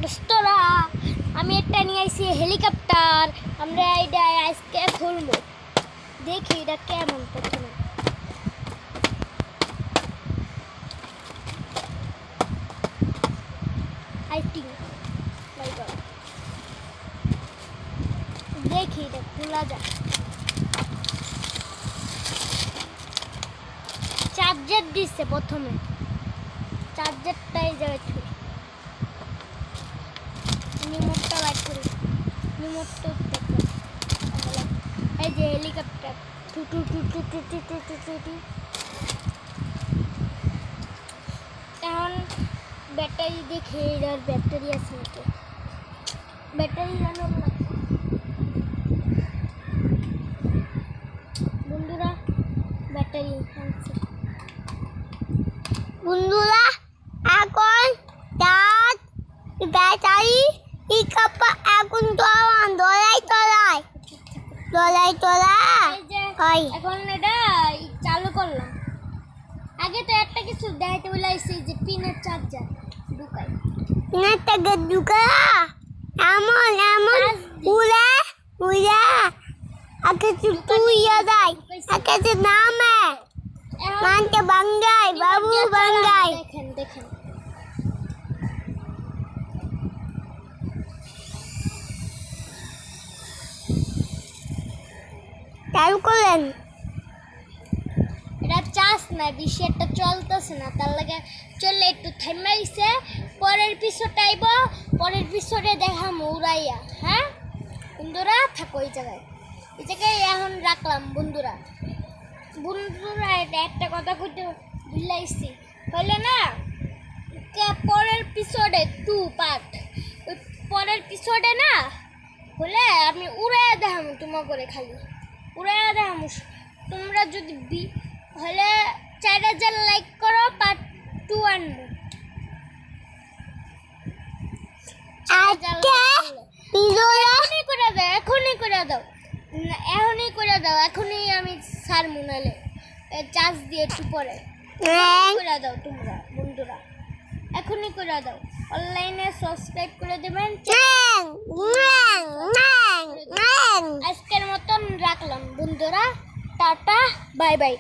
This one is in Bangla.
দোস্তরা আমি একটা নিয়ে আইছি হেলিকপ্টার। আমরা এটা আজকে খুলবো, দেখি এটা কেমন। প্রথমে দেখি এটা খোলা যায়। চার্জার দিচ্ছে প্রথমে, চার্জারটাই যাবে রিমোটটা বাইর করি। রিমোটটা এই যে হেলিকপ্টার টু টু টু টু টু টু টু টু টু টু। এখন ব্যাটারি দেখে এটার ব্যাটারি আছে নাকি, ব্যাটারি জানো না বন্ধুরা, ব্যাটারি আনছি বন্ধুরা। এখন চার্জ ব্যাটারি এখন এখন এটা চালু করলাম। আগে তো একটা কিছু দেখাইতে বলে আইছি যে পিনের চার্জার ঢুকাই, পিনের চার্জার ঢুকা এমন এমন উড়ে উড়ে আগে তুই যায় আগে নামে মানতে বাঙ্গাই বাবু বাঙ্গাই। দেখেন দেখেন চালু করলেন, এটা চার্জ না, বেশি একটা চলতেছে না, তার লাগে চলে একটু থামাইছে। পরের এপিসোড আইব, পরের এপিসোডে দেখাম উড়াইয়া। হ্যাঁ বন্ধুরা থাকো এই জায়গায়, এই জায়গায় এখন রাখলাম বন্ধুরা। বন্ধুরা এটা একটা কথা কইতে ভুলাইছি, হইলে না পরের এপিসোডে 2 পার্ট, ওই পরের এপিসোডে না হলে আমি উড়াইয়া দেখাম তোমার করে, খালি উড়াইয়া দেখাম। তোমরা যদি হলে 4000 লাইক করো, পার্ট 2 আনবো। এখনই করে দাও, এখনই করে দাও, এখনই করে দাও, এখনই আমি সার মুনালে চার্জ দিয়ে একটু পরে করে দাও তোমরা বন্ধুরা, এখনই করে দাও। অনলাইনে সাবস্ক্রাইব করে দেবেন। আজকের মতন রাখলাম বন্ধুরা, টাটা বাই বাই।